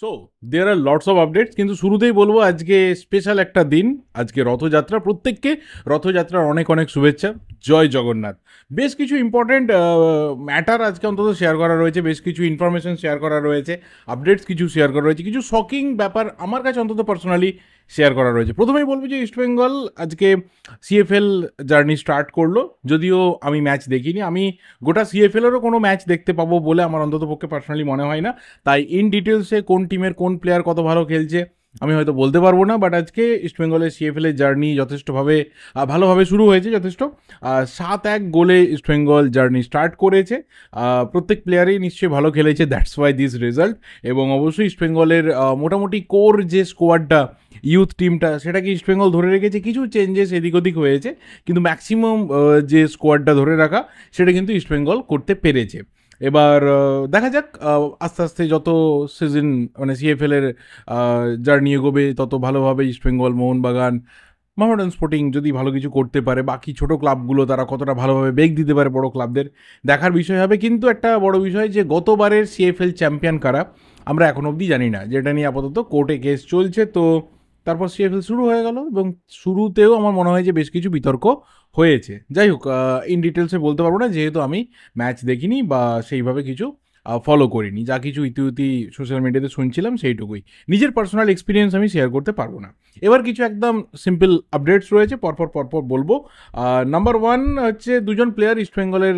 So there are lots of updates, কিন্তু শুরুতেই বলবো আজকে স্পেশাল একটা দিন। আজকে রথযাত্রা, প্রত্যেককে রথযাত্রার অনেক অনেক শুভেচ্ছা। জয় জগন্নাথ। বেশ কিছু ইম্পর্টেন্ট ম্যাটার আজকে অন্তত শেয়ার করা রয়েছে, বেশ কিছু ইনফরমেশন শেয়ার করা রয়েছে, আপডেটস কিছু শেয়ার করা রয়েছে, কিছু শকিং ব্যাপার আমার কাছে অন্তত পার্সোনালি শেয়ার করা রয়েছে। প্রথমেই বলবো যে ইস্টবেঙ্গল আজকে সিএফএল জার্নি স্টার্ট করলো, যদিও আমি ম্যাচ দেখিনি। আমি গোটা সিএফএলেরও কোনো ম্যাচ দেখতে পাবো বলে আমার অন্তত পক্ষে পার্সোনালি মনে হয় না। তাই ইন ডিটেলসে কোন টিমের কোন প্লেয়ার কত ভালো খেলছে আমি হয়তো বলতে পারবো না। বাট আজকে ইস্টবেঙ্গলের সিএফএলের জার্নি যথেষ্টভাবে ভালোভাবে শুরু হয়েছে। যথেষ্ট 7-1 গোলে ইস্টবেঙ্গল জার্নি স্টার্ট করেছে। প্রত্যেক প্লেয়ারই নিশ্চয়ই ভালো খেলেছে, দ্যাটস ওয়াই দিস রেজাল্ট। এবং অবশ্যই ইস্টবেঙ্গলের মোটামুটি কোর যে স্কোয়াডটা, ইউথ টিমটা, সেটাকে ইস্টবেঙ্গল ধরে রেখেছে। কিছু চেঞ্জেস এদিক ওদিক হয়েছে, কিন্তু ম্যাক্সিমাম যে স্কোয়াডটা ধরে রাখা সেটা কিন্তু ইস্টবেঙ্গল করতে পেরেছে। এবার দেখা যাক আস্তে আস্তে যত সিজন মানে সিএফএলের জার্নি এগোবে তত ভালোভাবে ইস্টবেঙ্গল, মোহনবাগান, মোহামেডান স্পোর্টিং যদি ভালো কিছু করতে পারে, বাকি ছোট ক্লাবগুলো তারা কতটা ভালোভাবে বেগ দিতে পারে বড় ক্লাবদের, দেখার বিষয় হবে। কিন্তু একটা বড় বিষয় যে গতবারের সিএফএল চ্যাম্পিয়ন কারা আমরা এখন অবধি জানি না, যেটা নিয়ে আপাতত কোর্টে কেস চলছে। তো তারপর সিএফএল শুরু হয়ে গেল এবং শুরুতেও আমার মনে হয় যে বেশ কিছু বিতর্ক হয়েছে। যাই হোক, ইন ডিটেলসে বলতে পারবো না, যেহেতু আমি ম্যাচ দেখিনি বা সেইভাবে কিছু ফলো করিনি। যা কিছু ইতিউতি সোশ্যাল মিডিয়াতে শুনছিলাম সেইটুকুই, নিজের পার্সোনাল এক্সপিরিয়েন্স আমি শেয়ার করতে পারবো না। এবার কিছু একদম সিম্পল আপডেটস রয়েছে, পরপর পরপর বলবো। নাম্বার ওয়ান হচ্ছে দুজন প্লেয়ার ইস্টবেঙ্গলের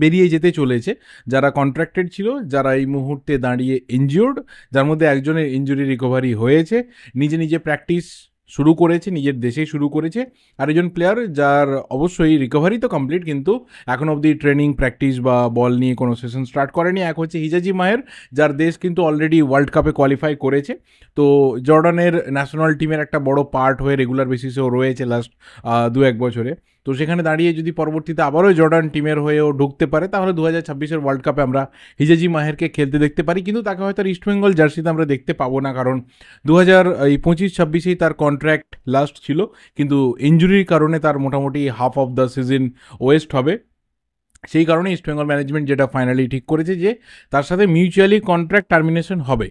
বেরিয়ে যেতে চলেছে, যারা কন্ট্রাক্টেড ছিল, যারা এই মুহূর্তে দাঁড়িয়ে ইনজিওর্ড, যার মধ্যে একজনের ইনজুরি রিকভারি হয়েছে, নিজে নিজে প্র্যাকটিস শুরু করেছে, নিজের দেশেই শুরু করেছে। আরেকজন প্লেয়ার যার অবশ্যই রিকভারি তো কমপ্লিট, কিন্তু এখন অবধি ট্রেনিং, প্র্যাকটিস বা বল নিয়ে কোনো সেশন স্টার্ট করেনি। এক হচ্ছে হিজাজি মাহের, যার দেশ কিন্তু অলরেডি ওয়ার্ল্ড কাপে কোয়ালিফাই করেছে। তো জর্ডানের ন্যাশনাল টিমের একটা বড় পার্ট হয়ে রেগুলার বেসিসেও রয়েছে লাস্ট 2-1 বছরে। তো সেখানে দাঁড়িয়ে যদি পরবর্তীতে আবারও জর্ডান টিমের হয়েও ঢুকতে পারে, তাহলে 2026-এর ওয়ার্ল্ড কাপে আমরা হিজাজি মাহেরকে খেলতে দেখতে পারি। কিন্তু তাকে হয়তো ইস্টবেঙ্গল জার্সিতে আমরা দেখতে পাবো না, কারণ 2025-26-26-এই তার কন্ট্রাক্ট লাস্ট ছিল, কিন্তু ইঞ্জুরির কারণে তার মোটামুটি half of the season West হবে। সেই কারণে ইস্টবেঙ্গল ম্যানেজমেন্ট যেটা ফাইনালি ঠিক করেছে যে তার সাথে মিউচুয়ালি কন্ট্রাক্ট টার্মিনেশন হবে।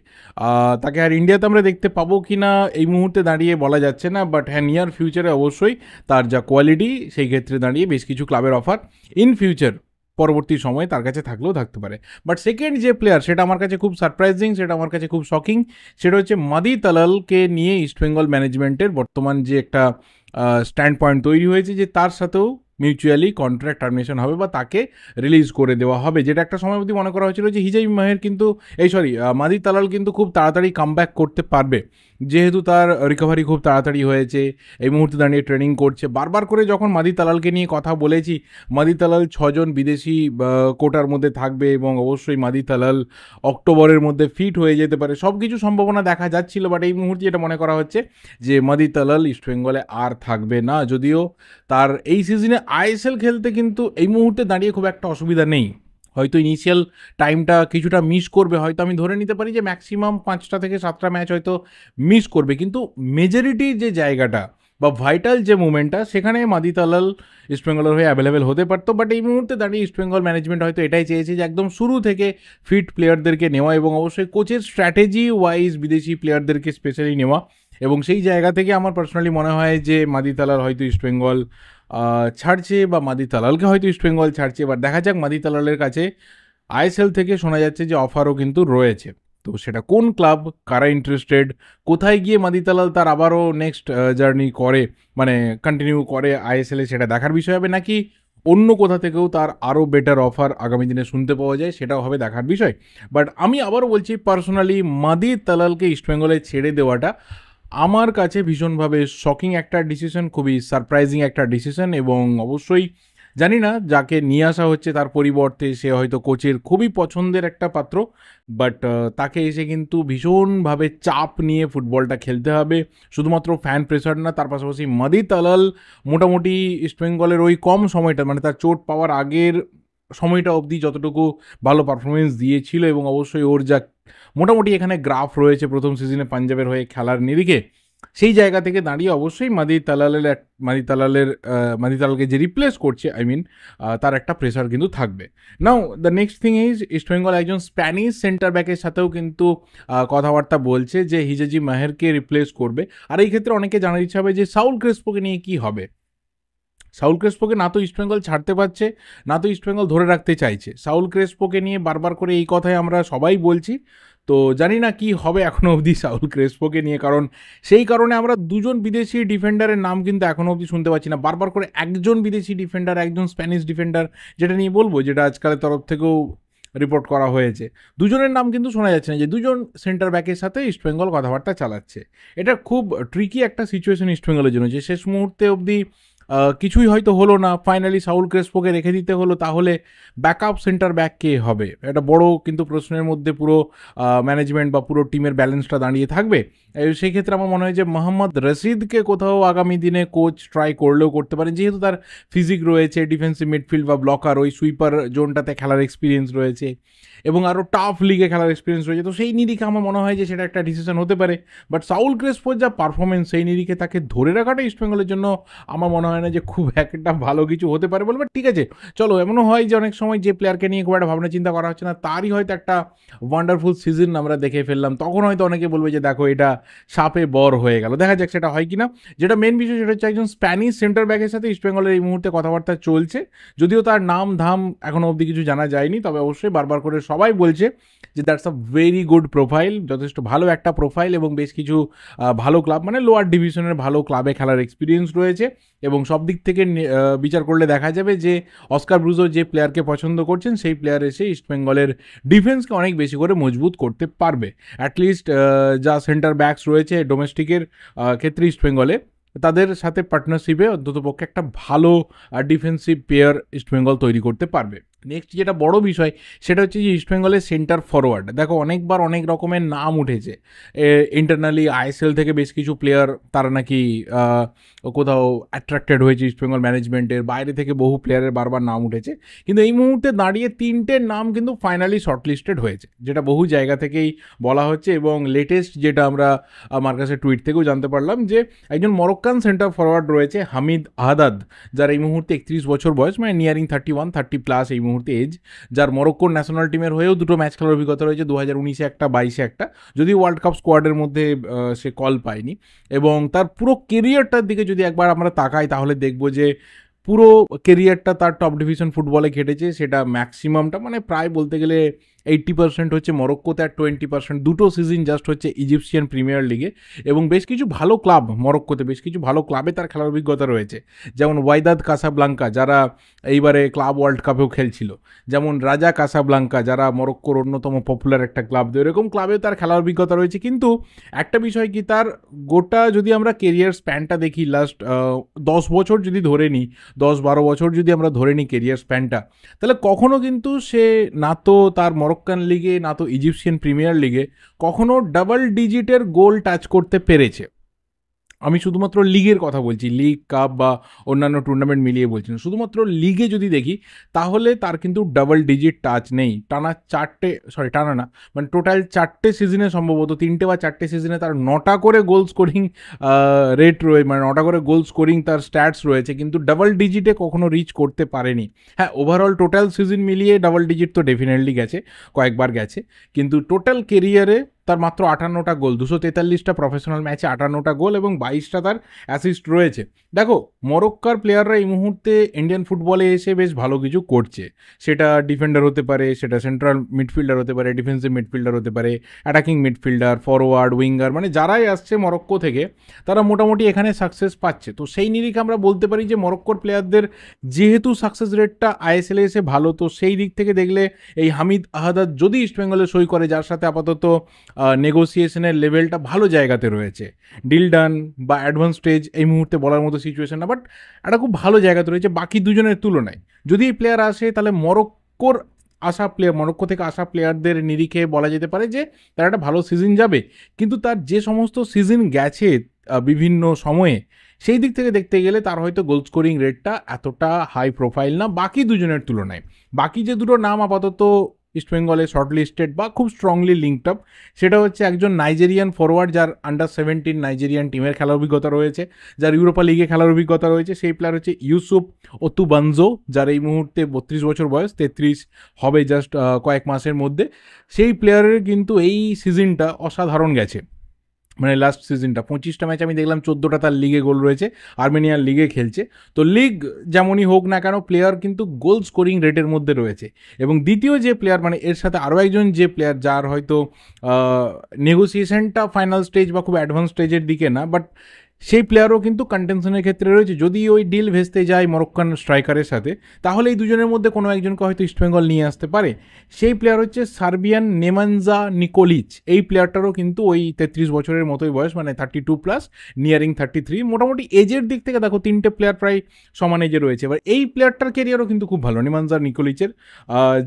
তাকে আর ইন্ডিয়াতে আমরা দেখতে পাবো কি না এই মুহূর্তে দাঁড়িয়ে বলা যাচ্ছে না, বাট হ্যাঁ, নিয়ার ফিউচারে অবশ্যই তার যা কোয়ালিটি সেই ক্ষেত্রে দাঁড়িয়ে বেশ কিছু ক্লাবের অফার ইন ফিউচার পরবর্তী সময়ে তার কাছে থাকলেও থাকতে পারে। বাট সেকেন্ড যে প্লেয়ার, সেটা আমার কাছে খুব সারপ্রাইজিং, সেটা আমার কাছে খুব শকিং। সেটা হচ্ছে মাদি তালালকে নিয়ে ইস্টবেঙ্গল ম্যানেজমেন্টের বর্তমান যে একটা স্ট্যান্ড পয়েন্ট তৈরি হয়েছে যে তার সাথেও মিউচুয়ালি কন্ট্রাক্ট টার্মিনেশন হবে বা তাকে রিলিজ করে দেওয়া হবে। যেটা একটা সময় অবধি মনে করা হয়েছিল যে হিজাই মাহের কিন্তু মাদি তালাল কিন্তু খুব তাড়াতাড়ি কামব্যাক করতে পারবে, যেহেতু তার রিকভারি খুব তাড়াতাড়ি হয়েছে, এই মুহূর্তে দাঁড়িয়ে ট্রেনিং করছে। বারবার করে যখন মাদি তালালকে নিয়ে কথা বলেছি, মাদি তালাল 6জন বিদেশি কোটার মধ্যে থাকবে এবং অবশ্যই মাদি তালাল অক্টোবরের মধ্যে ফিট হয়ে যেতে পারে, সব কিছু সম্ভাবনা দেখা যাচ্ছিল। বাট এই মুহূর্তে যেটা মনে করা হচ্ছে যে মাদি তালাল ইস্টবেঙ্গলে আর থাকবে না। যদিও তার এই সিজনে আইএসএল খেলতে কিন্তু এই মুহূর্তে দাঁড়িয়ে খুব একটা অসুবিধা নেই, হয়তো ইনিশিয়াল টাইমটা কিছুটা মিস করবে, হয়তো আমি ধরে নিতে পারি যে ম্যাক্সিমাম 5টা থেকে 7টা ম্যাচ হয়তো মিস করবে, কিন্তু মেজরিটি যে জায়গাটা বা ভাইটাল যে মুভমেন্টটা, সেখানে মাদি তালাল ইস্টবেঙ্গলের হয়ে অ্যাভেলেবেল হতে পারতো। বাট এই মুহূর্তে দাঁড়িয়ে ইস্টবেঙ্গল ম্যানেজমেন্ট হয়তো এটাই চেয়েছে যে একদম শুরু থেকে ফিট প্লেয়ারদেরকে নেওয়া এবং অবশ্যই কোচের স্ট্র্যাটেজি ওয়াইজ বিদেশি প্লেয়ারদেরকে স্পেশালি নেওয়া। এবং সেই জায়গা থেকে আমার পার্সোনালি মনে হয় যে মাদি তালাল হয়তো ইস্টবেঙ্গল ছাড়ছে বা মাদি তালালকে হয়তো ইস্টবেঙ্গল ছাড়ছে। এবার দেখা যাক, মাদি তালালের কাছে আইএসএল থেকে শোনা যাচ্ছে যে অফারও কিন্তু রয়েছে। তো সেটা কোন ক্লাব, কারা ইন্টারেস্টেড, কোথায় গিয়ে মাদি তালাল তার আবারও নেক্সট জার্নি করে, মানে কন্টিনিউ করে আইএসএলে, সেটা দেখার বিষয় হবে। নাকি অন্য কোথা থেকেও তার আরও বেটার অফার আগামী দিনে শুনতে পাওয়া যায়, সেটাও হবে দেখার বিষয়। বাট আমি আবারও বলছি, পার্সোনালি মাদি তালালকে ইস্টবেঙ্গলে ছেড়ে দেওয়াটা আমার কাছে ভীষণভাবে শকিং একটা ডিসিশন, খুবই সারপ্রাইজিং একটা ডিসিশন। এবং অবশ্যই জানি না যাকে নিয়ে আসা হচ্ছে তার পরিবর্তে সে হয়তো কোচের খুবই পছন্দের একটা পাত্র, বাট তাকে এসে কিন্তু ভীষণভাবে চাপ নিয়ে ফুটবলটা খেলতে হবে। শুধুমাত্র ফ্যান প্রেসার না, তার পাশাপাশি মাদি তালাল মোটামুটি ইস্টবেঙ্গলের ওই কম সময়টা, মানে তার চোট পাওয়ার আগের সময়টা অবধি যতটুকু ভালো পারফরমেন্স দিয়েছিল, এবং অবশ্যই ওর যা মোটামুটি এখানে গ্রাফ রয়েছে প্রথম সিজনে পাঞ্জাবের হয়ে খেলার নিরিখে, সেই জায়গা থেকে দাঁড়িয়ে অবশ্যই মাদি তালালকে যে রিপ্লেস করছে তার একটা প্রেসার কিন্তু থাকবে। নাও the next thing is East Bengal একজন স্প্যানিশ সেন্টার ব্যাকের সাথেও কিন্তু কথাবার্তা বলছে যে হিজাজি মাহেরকে রিপ্লেস করবে। আর এই ক্ষেত্রে অনেকে জানার ইচ্ছা হবে যে সাউল ক্রেসপোকে নিয়ে কি হবে। সাউল ক্রেসপোকে না তো ইস্টবেঙ্গল ছাড়তে পারছে, না তো ইস্টবেঙ্গল ধরে রাখতে চাইছে। সাউল ক্রেসপোকে নিয়ে বারবার করে এই কথাই আমরা সবাই বলছি, তো জানি না কি হবে এখনও অবধি সাউল ক্রেসপোকে নিয়ে, কারণ সেই কারণে আমরা দুজন বিদেশি ডিফেন্ডারের নাম কিন্তু এখনও অবধি শুনতে পাচ্ছি না। বারবার করে একজন বিদেশি ডিফেন্ডার, একজন স্প্যানিশ ডিফেন্ডার, যেটা নিয়ে বলবো, যেটা আজকালের তরফ থেকেও রিপোর্ট করা হয়েছে, দুজনের নাম কিন্তু শোনা যাচ্ছে না যে দুজন সেন্টার ব্যাকের সাথে ইস্টবেঙ্গল কথাবার্তা চালাচ্ছে। এটা খুব ট্রিকি একটা সিচুয়েশন ইস্টবেঙ্গলের জন্য, যে শেষ মুহূর্তে অবধি কিছুই হয়তো হলো না, ফাইনালি সাউল ক্রেসপোকে রেখে দিতে হলো, তাহলে ব্যাকআপ সেন্টার ব্যাক কে হবে? এটা বড় কিন্তু প্রশ্নের মধ্যে পুরো ম্যানেজমেন্ট বা পুরো টিমের ব্যালেন্সটা দাঁড়িয়ে থাকবে। সেই ক্ষেত্রে আমার মনে হয় যে মোহাম্মদ রশিদকে কোথাও আগামী দিনে কোচ ট্রাই করলেও করতে পারেন, যেহেতু তার ফিজিক রয়েছে, ডিফেন্সিভ মিডফিল্ড বা ব্লকার ওই সুইপার জোনটাতে খেলার এক্সপিরিয়েন্স রয়েছে এবং আরও টাফ লিগে খেলার এক্সপিরিয়েন্স রয়েছে, তো সেই নিরিখে আমার মনে হয় যে সেটা একটা ডিসিশন হতে পারে। বাট সাউল ক্রেসপোর যা পারফরমেন্স, সেই নিরিখে তাকে ধরে রাখাটা ইস্টবেঙ্গলের জন্য আমার মনে হয় না যে খুব একটা ভালো কিছু হতে পারে বলে। বাট ঠিক আছে, চলো, এমনও হয় যে অনেক সময় যে প্লেয়ারকে নিয়ে খুব একটা ভাবনা চিন্তা করা হচ্ছে না, তারই হয়তো একটা ওয়ান্ডারফুল সিজন আমরা দেখে ফেললাম, তখন হয়তো অনেকে বলবে যে দেখো এটা সাপে বর হয়ে গেল। দেখা যাক সেটা হয় কিনা। যেটা মেন বিষয় সেটা হচ্ছে একজন স্প্যানিশ সেন্টার ব্যাকের সাথে ইস্টবেঙ্গলের এই মুহূর্তে কথাবার্তা চলছে, যদিও তার নাম ধাম এখনো অবধি কিছু জানা যায়নি, তবে অবশ্যই বারবার করে সবাই বলছে যে that's a very good profile, যথেষ্ট ভালো একটা প্রোফাইল, এবং বেশ কিছু ভালো ক্লাব, মানে লোয়ার ডিভিশনের ভালো ক্লাবে খেলার এক্সপিরিয়েন্স রয়েছে, এবং সব দিক থেকে বিচার করলে দেখা যাবে যে অস্কার ব্রুজো যে প্লেয়ারকে পছন্দ করছেন, সেই প্লেয়ার এসে ইস্টবেঙ্গলের ডিফেন্সকে অনেক বেশি করে মজবুত করতে পারবে। অ্যাটলিস্ট যা সেন্টার ব্যাকস রয়েছে ডোমেস্টিকের ক্ষেত্রে ইস্টবেঙ্গলে, তাদের সাথে পার্টনারশিপে অন্ততপক্ষে একটা ভালো ডিফেন্সিভ পেয়ার ইস্টবেঙ্গল তৈরি করতে পারবে। নেক্সট যেটা বড় বিষয় সেটা হচ্ছে যে ইস্টবেঙ্গলের সেন্টার ফরওয়ার্ড, দেখো অনেকবার অনেক রকমের নাম উঠেছে। ইন্টারনালি আইএসএল থেকে বেশ কিছু প্লেয়ার তারা নাকি কোথাও অ্যাট্রাক্টেড হয়েছে ইস্টবেঙ্গল ম্যানেজমেন্টের, বাইরে থেকে বহু প্লেয়ারের বারবার নাম উঠেছে, কিন্তু এই মুহূর্তে দাঁড়িয়ে তিনটের নাম কিন্তু ফাইনালি শর্টলিস্টেড হয়েছে, যেটা বহু জায়গা থেকেই বলা হচ্ছে। এবং লেটেস্ট যেটা আমরা আমার কাছে টুইট থেকেও জানতে পারলাম যে একজন মরক্কান সেন্টার ফরওয়ার্ড রয়েছে হামিদ আহাদাদ, যার এই মুহূর্তে 31 বছর বয়স, মানে নিয়ারিং 30+ এই মুহূর্তে এজ, যার মরক্কোর ন্যাশনাল টিমের হয়েও দুটো ম্যাচ খেলার অভিজ্ঞতা রয়েছে, 2019-এ একটা, 22-এ একটা, যদিও ওয়ার্ল্ড কাপ স্কোয়াডের মধ্যে সে কল পায়নি। এবং তার পুরো কেরিয়ারটার দিকে যদি একবার আমরা তাকাই, তাহলে দেখব যে পুরো কেরিয়ারটা তার টপ ডিভিশন ফুটবলে কেটেছে, সেটা ম্যাক্সিমামটা মানে প্রায় বলতে গেলে 80% হচ্ছে মরক্কোতে, আর 20% দুটো সিজন জাস্ট হচ্ছে ইজিপশিয়ান প্রিমিয়ার লিগে। এবং বেশ কিছু ভালো ক্লাব মরক্কোতে, বেশ কিছু ভালো ক্লাবে তার খেলার অভিজ্ঞতা রয়েছে, যেমন ওয়াইদাদ কাসাব্লাঙ্কা, যারা এইবারে ক্লাব ওয়ার্ল্ড কাপেও খেলছিল, যেমন রাজা কাসাব্লাঙ্কা, যারা মরক্কোর অন্যতম পপুলার একটা ক্লাব, এরকম ক্লাবেও তার খেলার অভিজ্ঞতা রয়েছে। কিন্তু একটা বিষয় কি, তার গোটা যদি আমরা কেরিয়ার স্প্যানটা দেখি, লাস্ট 10 বছর যদি ধরে নিই, 10-12 বছর যদি আমরা ধরে নিই কেরিয়ার স্প্যানটা, তাহলে কখনো কিন্তু সে না তো তার মরক্কান লিগে, না তো ইজিপশিয়ান প্রিমিয়ার লিগে কখনো ডাবল ডিজিটের গোল টাচ করতে পেরেছে। আমি শুধুমাত্র লিগের কথা বলছি, লিগ, কাপ বা অন্যান্য টুর্নামেন্ট মিলিয়ে বলছি না, শুধুমাত্র লিগে যদি দেখি তাহলে তার কিন্তু ডাবল ডিজিট টাচ নেই। টানা না, মানে টোটাল 4টে সিজনে, সম্ভবত 3টে বা 4টে সিজনে তার 9টা করে গোল স্কোরিং রেট রয়েছে, মানে 9টা করে গোল স্কোরিং তার স্ট্যাটস রয়েছে, কিন্তু ডাবল ডিজিটে কখনো রিচ করতে পারেনি। হ্যাঁ, ওভারঅল টোটাল সিজন মিলিয়ে ডাবল ডিজিট তো ডেফিনেটলি গেছে, কয়েকবার গেছে, কিন্তু টোটাল কেরিয়ারে তার মাত্র 58টা গোল, 243টা প্রফেশনাল ম্যাচে 58টা গোল এবং 22টা তার অ্যাসিস্ট রয়েছে। দেখো, মরক্কার প্লেয়াররা এই মুহূর্তে ইন্ডিয়ান ফুটবলে এসে বেশ ভালো কিছু করছে, সেটা ডিফেন্ডার হতে পারে, সেটা সেন্ট্রাল মিডফিল্ডার হতে পারে, ডিফেন্সিভ মিডফিল্ডার হতে পারে, অ্যাটাকিং মিডফিল্ডার, ফরওয়ার্ড, উইঙ্গার, মানে যারাই আসছে মরক্কো থেকে তারা মোটামুটি এখানে সাকসেস পাচ্ছে। তো সেই নিরিখে আমরা বলতে পারি যে মরক্কোর প্লেয়ারদের যেহেতু সাকসেস রেটটা আইএসএলে এসে ভালো, তো সেই দিক থেকে দেখলে এই হামিদ আহাদাদ যদি ইস্টবেঙ্গলে সই করে, যার সাথে আপাতত নেগোসিয়েশনের লেভেলটা ভালো জায়গাতে রয়েছে, ডিল ডান বা অ্যাডভান্স স্টেজ এই মুহূর্তে বলার মতো সিচুয়েশন না, বাট একটা খুব ভালো জায়গাতে রয়েছে বাকি দুজনের তুলনায়। যদি এই প্লেয়ার আসে, তাহলে মরক্কো থেকে আসা প্লেয়ারদের নিরিখে বলা যেতে পারে যে তার একটা ভালো সিজন যাবে। কিন্তু তার যে সমস্ত সিজন গেছে বিভিন্ন সময়ে, সেই দিক থেকে দেখতে গেলে তার হয়তো গোল স্কোরিং রেটটা এতটা হাই প্রোফাইল না বাকি দুজনের তুলনায়। বাকি যে দুটো নাম আপাতত ইস্টবেঙ্গলে শর্টলিস্টেড বা খুব স্ট্রংলি লিঙ্কড আপ, সেটা হচ্ছে একজন নাইজেরিয়ান ফরওয়ার্ড যার আন্ডার 17 নাইজেরিয়ান টিমের খেলার অভিজ্ঞতা রয়েছে, যার ইউরোপা লিগে খেলার অভিজ্ঞতা রয়েছে। সেই প্লেয়ার হচ্ছে ইউসুফ ওতুবানজো, যার এই মুহূর্তে 32 বছর বয়স, 33 হবে জাস্ট কয়েক মাসের মধ্যে। সেই প্লেয়ারের কিন্তু এই সিজনটা অসাধারণ গেছে, মানে লাস্ট সিজনটা 25টা ম্যাচ আমি দেখলাম, 14টা তার লিগে গোল রয়েছে, আর্মেনিয়ার লিগে খেলছে। তো লিগ যেমনই হোক না কেন, প্লেয়ার কিন্তু গোল স্কোরিং রেটের মধ্যে রয়েছে। এবং দ্বিতীয় যে প্লেয়ার, মানে এর সাথে আরও একজন যে প্লেয়ার, যার হয়তো নেগোসিয়েশনটা ফাইনাল স্টেজ বা খুব অ্যাডভান্স স্টেজের দিকে না, বাট সেই প্লেয়ারও কিন্তু কন্টেনশনের ক্ষেত্রে রয়েছে। যদি ওই ডিল ভেস্তে যায় মরক্কান স্ট্রাইকারের সাথে, তাহলে এই দুজনের মধ্যে কোনো একজনকে হয়তো ইস্টবেঙ্গল নিয়ে আসতে পারে। সেই প্লেয়ার হচ্ছে সার্বিয়ান নেমানজা নিকোলিচ। এই প্লেয়ারটারও কিন্তু ওই 33 বছরের মতোই বয়স, মানে 32+, নিয়ারিং 33। মোটামুটি এজের দিক থেকে দেখো তিনটে প্লেয়ার প্রায় সমান এজে রয়েছে। এবার এই প্লেয়ারটার কেরিয়ারও কিন্তু খুব ভালো, নেমানজা নিকোলিচের,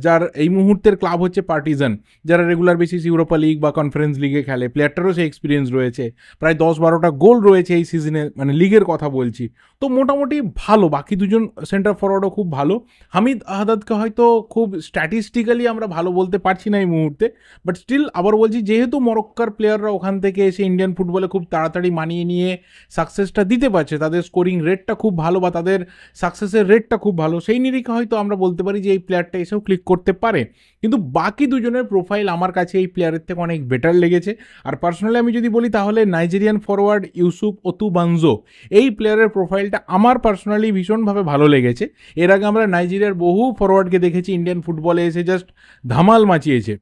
যার এই মুহূর্তের ক্লাব হচ্ছে পার্টিজান, যারা রেগুলার বেসিস ইউরোপা লিগ বা কনফারেন্স লিগে খেলে। প্লেয়ারটারও সেই এক্সপিরিয়েন্স রয়েছে, প্রায় 10-12টা গোল রয়েছে এই সিজনে, মানে লিগের কথা বলছি। তো মোটামুটি ভালো। বাকি দুজন সেন্টার ফরওয়ার্ডও খুব ভালো। হামিদ আহাদাদকে হয়তো খুব স্ট্যাটিস্টিক্যালি আমরা ভালো বলতে পারছি না এই মুহূর্তে, বাট স্টিল আবার বলছি, যেহেতু মরক্কার প্লেয়াররা ওখান থেকে এসে ইন্ডিয়ান ফুটবলে খুব তাড়াতাড়ি মানিয়ে নিয়ে সাকসেসটা দিতে পারছে, তাদের স্কোরিং রেটটা খুব ভালো বা তাদের সাকসেসের রেটটা খুব ভালো, সেই নিরিখে হয়তো আমরা বলতে পারি যে এই প্লেয়ারটা এসেও ক্লিক করতে পারে। কিন্তু বাকি দুজনের প্রোফাইল আমার কাছে এই প্লেয়ারের থেকে অনেক বেটার লেগেছে। আর পার্সোনালি আমি যদি বলি, তাহলে নাইজেরিয়ান ফরওয়ার্ড ইউসুফ ওতুবানজো, এই প্লেয়ারের প্রোফাইলটা আমার পার্সোনালি ভীষণভাবে ভালো লেগেছে। এর আগে আমরা নাইজেরিয়ার বহু ফরওয়ার্ডকে দেখেছি ইন্ডিয়ান ফুটবলে এসে জাস্ট ধামাল মাচিয়েছে,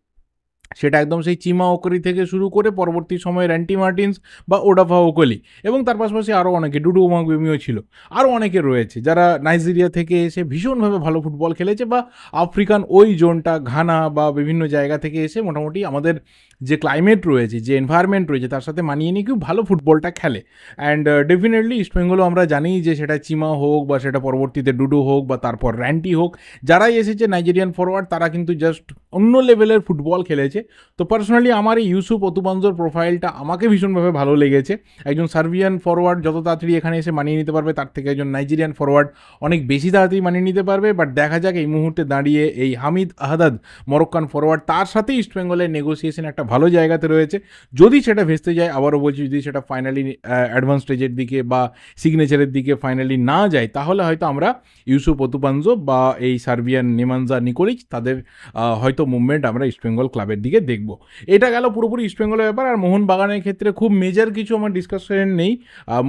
সেটা একদম সেই চিমা ওকরি থেকে শুরু করে পরবর্তী সময়ে র্যান্টি মার্টিন্স বা ওডাফা ওকলি, এবং তার পাশাপাশি আরও অনেকে, ডুডু ওমাগুমিও ছিল, আরও অনেকে রয়েছে যারা নাইজেরিয়া থেকে এসে ভীষণভাবে ভালো ফুটবল খেলেছে, বা আফ্রিকান ওই জোনটা, ঘানা বা বিভিন্ন জায়গা থেকে এসে মোটামুটি আমাদের যে ক্লাইমেট রয়েছে, যে এনভায়রনমেন্ট রয়েছে, তার সাথে মানিয়ে নিয়ে খুব ভালো ফুটবলটা খেলে। অ্যান্ড ডেফিনেটলি ইস্টবেঙ্গলও আমরা জানি যে সেটা চিমা হোক বা সেটা পরবর্তীতে ডুডু হোক বা তারপর র্যান্টি হোক, যারাই এসেছে নাইজেরিয়ান ফরওয়ার্ড, তারা কিন্তু জাস্ট অন্য লেভেলের ফুটবল খেলেছে। তো পার্সোনালি আমার এই ইউসুফ ওতুবানজোর প্রোফাইলটা আমাকে ভীষণভাবে ভালো লেগেছে। একজন সার্বিয়ান ফরওয়ার্ড যত তাড়াতাড়ি এখানে এসে মানিয়ে নিতে পারবে, তার থেকে একজন নাইজেরিয়ান ফরওয়ার্ড অনেক বেশি তাড়াতাড়ি মানিয়ে নিতে পারবে। বাট দেখা যাক এই মুহূর্তে দাঁড়িয়ে এই হামিদ আহাদাদ মরক্কান ফরওয়ার্ড, তার সাথে ইস্টবেঙ্গলের নেগোসিয়েশন একটা ভালো জায়গাতে রয়েছে। যদি সেটা ভেস্তে যায়, আবারও বলছি, যদি সেটা ফাইনালি অ্যাডভান্স স্টেজের দিকে বা সিগনেচারের দিকে ফাইনালি না যায়, তাহলে হয়তো আমরা ইউসুফ ওতুবানজো বা এই সার্বিয়ান নেমানজা নিকোলিচ, তাদের হয়তো মুভমেন্ট আমরা ইস্টবেঙ্গল ক্লাবের দিকে দেখব। এটা গেল পুরোপুরি ইস্টবেঙ্গলের ব্যাপার। আর মোহনবাগানের ক্ষেত্রে খুব মেজর কিছু আমার ডিসকাশন নেই।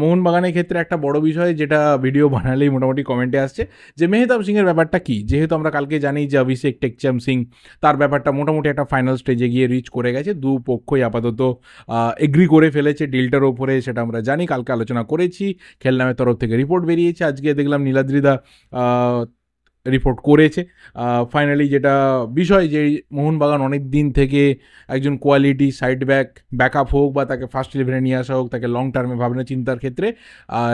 মোহনবাগানের ক্ষেত্রে একটা বড় বিষয়, যেটা ভিডিও বানালেই মোটামুটি কমেন্টে আসছে, যে মেহতাব সিংয়ের ব্যাপারটা কি। যেহেতু আমরা কালকে জানি যে অভিষেক টেকচাম সিং, তার ব্যাপারটা মোটামুটি একটা ফাইনাল স্টেজে গিয়ে রিচ করে গেছে, দু পক্ষই আপাতত এগ্রি করে ফেলেছে ডিলটার ওপরে, সেটা আমরা জানি, কালকে আলোচনা করেছি, খেলনামের তরফ থেকে রিপোর্ট বেরিয়েছে, আজকে দেখলাম নীলাদ্রিদা রিপোর্ট করেছে। ফাইনালি যেটা বিষয়, যে মোহনবাগান অনেক দিন থেকে একজন কোয়ালিটি সাইড ব্যাকআপ হোক বা তাকে ফার্স্ট ইলেভেনে নিয়ে আসা হোক, তাকে লং টার্মে ভাবনা চিন্তার ক্ষেত্রে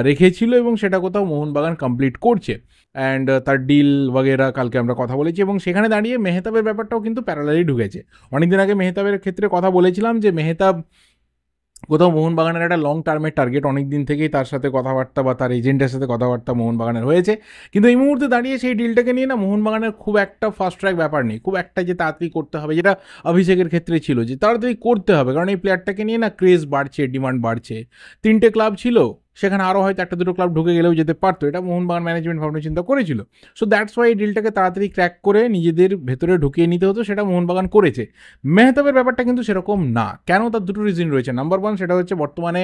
রেখেছিল, এবং সেটা কোথাও মোহনবাগান কমপ্লিট করছে। অ্যান্ড তার ডিল বগেরা কালকে আমরা কথা বলেছি, এবং সেখানে দাঁড়িয়ে মেহতাবের ব্যাপারটাও কিন্তু প্যারালালি ঢুকেছে। অনেকদিন আগে মেহতাবের ক্ষেত্রে কথা বলেছিলাম যে মেহতাব কোথাও মোহনবাগানের একটা লং টার্মের টার্গেট, অনেক দিন থেকেই তার সাথে কথাবার্তা বা তার এজেন্টের সাথে কথাবার্তা মোহনবাগানের হয়েছে। কিন্তু এই মুহূর্তে দাঁড়িয়ে সেই ডিলটাকে নিয়ে না মোহনবাগানের খুব একটা ফাস্ট ট্র্যাক ব্যাপার নেই, খুব একটা যে তাড়াতাড়ি করতে হবে, যেটা অভিষেকের ক্ষেত্রে ছিল যে তাড়াতাড়ি করতে হবে, কারণ এই প্লেয়ারটাকে নিয়ে না ক্রেজ বাড়ছে, ডিমান্ড বাড়ছে। 3টে ক্লাব ছিল, সেখানে আরও হয়তো 1-2 ক্লাব ঢুকে গেলেও যেতে পারতো, এটা মোহনবাগান ম্যানেজমেন্ট ভাবনা চিন্তা করেছিল। সো দ্যাটস ওয়াই এই ডিলটাকে তাড়াতাড়ি ক্র্যাক করে নিজেদের ভেতরে ঢুকিয়ে নিতে হতো, সেটা মোহনবাগান করেছে। মেহতাবের ব্যাপারটা কিন্তু সেরকম না। কেন? তার দুটো রিজন রয়েছে। নাম্বার 1, সেটা হচ্ছে বর্তমানে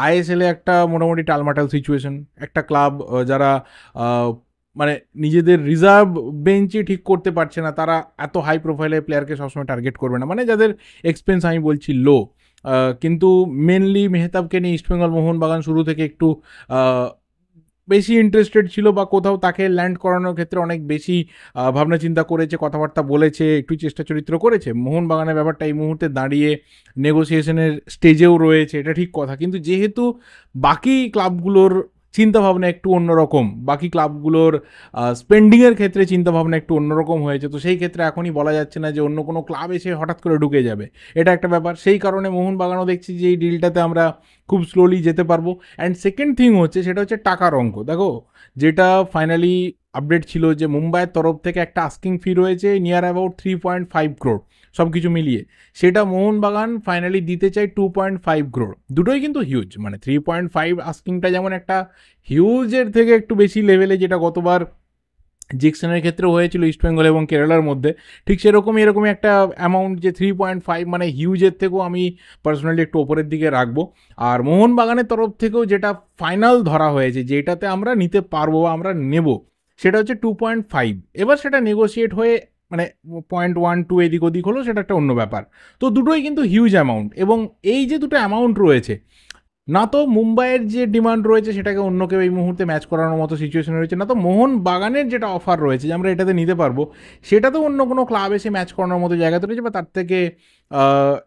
আইএসএলে একটা মোটামুটি টালমাটাল সিচুয়েশন, একটা ক্লাব যারা মানে নিজেদের রিজার্ভ বেঞ্চই ঠিক করতে পারছে না, তারা এত হাই প্রোফাইলের প্লেয়ারকে সবসময় টার্গেট করবে না, মানে যাদের এক্সপেন্স আমি বলছি লো। কিন্তু মেনলি মেহতাবকে নিয়ে ইস্টবেঙ্গল মোহনবাগান শুরু থেকে একটু বেশি ইন্টারেস্টেড ছিল, বা কোথাও তাকে ল্যান্ড করানোর ক্ষেত্রে অনেক বেশি ভাবনা চিন্তা করেছে, কথাবার্তা বলেছে, একটু চেষ্টা চরিত্র করেছে। মোহনবাগানের ব্যাপারটা এই মুহূর্তে দাঁড়িয়ে নেগোসিয়েশনের স্টেজেও রয়েছে, এটা ঠিক কথা। কিন্তু যেহেতু বাকি ক্লাবগুলোর চিন্তাভাবনা একটু অন্যরকম, বাকি ক্লাবগুলোর স্পেন্ডিংয়ের ক্ষেত্রে চিন্তাভাবনা একটু অন্যরকম হয়েছে, তো সেই ক্ষেত্রে এখনই বলা যাচ্ছে না যে অন্য কোনো ক্লাব এসে হঠাৎ করে ঢুকে যাবে, এটা একটা ব্যাপার। সেই কারণে মোহনবাগানও দেখছি যে এই ডিলটাতে আমরা খুব স্লোলি যেতে পারবো। অ্যান্ড সেকেন্ড থিং হচ্ছে, সেটা হচ্ছে টাকার অঙ্ক। দেখো, যেটা ফাইনালি আপডেট ছিল যে মুম্বাইয়ের তরফ থেকে একটা আস্কিং ফি রয়েছে নিয়ার অ্যাবাউট 3.5 crore সব কিছু মিলিয়ে, সেটা মোহনবাগান ফাইনালি দিতে চায় 2.5 crore। দুটোই কিন্তু হিউজ, মানে 3.5 আস্কিংটা যেমন একটা হিউজের থেকে একটু বেশি লেভেলে, যেটা গতবার জিকসনের ক্ষেত্রেও হয়েছিল ইস্টবেঙ্গল এবং কেরালার মধ্যে, ঠিক সেরকমই এরকমই একটা অ্যামাউন্ট যে 3.5 মানে হিউজের থেকেও আমি পার্সোনালি একটু ওপরের দিকে রাখবো। আর মোহনবাগানের তরফ থেকেও যেটা ফাইনাল ধরা হয়েছে যেটাতে আমরা নিতে পারবো বা আমরা নেব, সেটা হচ্ছে 2.5। এবার সেটা নেগোসিয়েট হয়ে মানে 0.12 এদিক ওদিক হলো, সেটা একটা অন্য ব্যাপার। তো দুটোই কিন্তু হিউজ অ্যামাউন্ট, এবং এই যে দুটো অ্যামাউন্ট রয়েছে, না তো মুম্বাইয়ের যে ডিমান্ড রয়েছে সেটাকে অন্য কেউ এই মুহূর্তে ম্যাচ করানোর মতো সিচুয়েশন রয়েছে, না তো মোহন বাগানের যেটা অফার রয়েছে যে আমরা এটাতে নিতে পারবো, সেটা তো অন্য কোনো ক্লাব এসে ম্যাচ করানোর মতো জায়গাতে রয়েছে, বা তার থেকে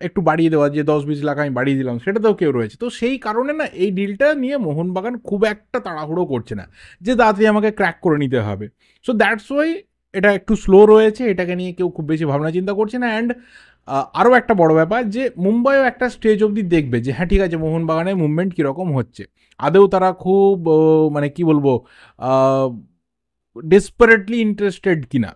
একটু বাড়িয়ে দেওয়া, যে 10-20 লাখ আমি বাড়িয়ে দিলাম, সেটাতেও কেউ রয়েছে। তো সেই কারণে না এই ডিলটা নিয়ে মোহনবাগান খুব একটা তাড়াহুড়ো করছে না যে তাড়াতাড়ি আমাকে ক্র্যাক করে নিতে হবে। সো দ্যাটস ওয়াই এটা একটু স্লো রয়েছে, এটাকে নিয়ে কেউ খুব বেশি ভাবনা চিন্তা করছে না। অ্যান্ড আরও একটা বড় ব্যাপার যে মুম্বাইও একটা স্টেজ অবধি দেখবে যে হ্যাঁ ঠিক আছে মোহনবাগানের মুভমেন্ট কীরকম হচ্ছে, আদেও তারা খুব মানে কি বলবো ডেসপারেটলি ইন্টারেস্টেড কিনা,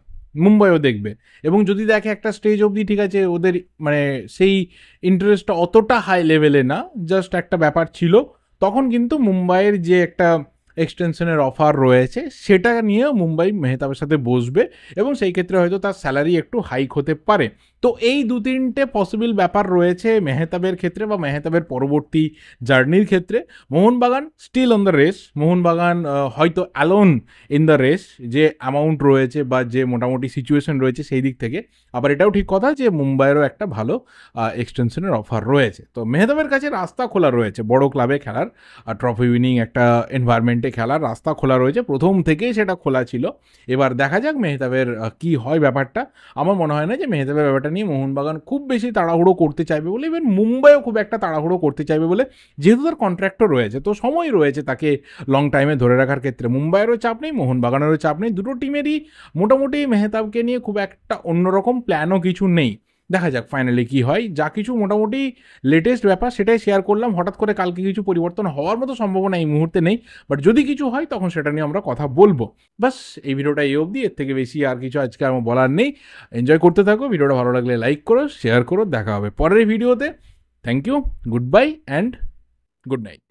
মুম্বাইও দেখবে। এবং যদি দেখে একটা স্টেজ অবধি ঠিক আছে ওদের মানে সেই ইন্টারেস্টটা অতটা হাই লেভেলে না, জাস্ট একটা ব্যাপার ছিল, তখন কিন্তু মুম্বাইয়ের যে একটা এক্সটেনশনের অফার রয়েছে সেটা নিয়ে মুম্বাই মেহতাবের সাথে বসবে, এবং সেই ক্ষেত্রে হয়তো তার স্যালারি একটু হাইক হতে পারে। তো এই 2-3টে পসিবল ব্যাপার রয়েছে মেহতাবের ক্ষেত্রে বা মেহতাবের পরবর্তী জার্নির ক্ষেত্রে। Mohun Bagan still on the race, Mohun Bagan হয়তো অ্যালোন ইন দ্য রেস, যে অ্যামাউন্ট রয়েছে বা যে মোটামুটি সিচুয়েশন রয়েছে সেই দিক থেকে। আবার এটাও ঠিক কথা যে মুম্বাইয়েরও একটা ভালো এক্সটেনশনের অফার রয়েছে। তো মেহতাবের কাছে রাস্তা খোলা রয়েছে বড় ক্লাবে খেলার, ট্রফি উইনিং একটা এনভায়রনমেন্টে খেলার রাস্তা খোলা রয়েছে, প্রথম থেকেই সেটা খোলা ছিল। এবার দেখা যাক মেহতাবের কি হয় ব্যাপারটা। আমার মনে হয় না যে মেহতাবের ব্যাপারটা নিয়ে মোহনবাগান খুব বেশি তাড়াহুড়ো করতে চাইবে বলে, ইভেন মুম্বাইও খুব একটা তাড়াহুড়ো করতে চাইবে বলে, যেহেতু তার কন্ট্রাক্টও রয়েছে, তো সময় রয়েছে তাকে লং টাইমে ধরে রাখার ক্ষেত্রে। মুম্বাইয়েরও চাপ নেই, মোহনবাগানেরও চাপ নেই, দুটো টিমেরই মোটামুটি মেহতাবকে নিয়ে খুব একটা অন্যরকম প্ল্যানও কিছু নেই। দেখা যাক ফাইনালি কি হয়। যা কিছু মোটামুটি লেটেস্ট ব্যাপার সেটাই শেয়ার করলাম। হঠাৎ করে কালকে কিছু পরিবর্তন হওয়ার মতো সম্ভাবনা এই মুহূর্তে নেই, বাট যদি কিছু হয় তখন সেটা নিয়ে আমরা কথা বলবো। বাস এই ভিডিওটা এই অবধি, এর থেকে বেশি আর কিছু আজকে আমার বলার নেই। এনজয় করতে থাকো, ভিডিওটা ভালো লাগলে লাইক করো, শেয়ার করো, দেখা হবে পরের ভিডিওতে। Thank you, good bye and good night.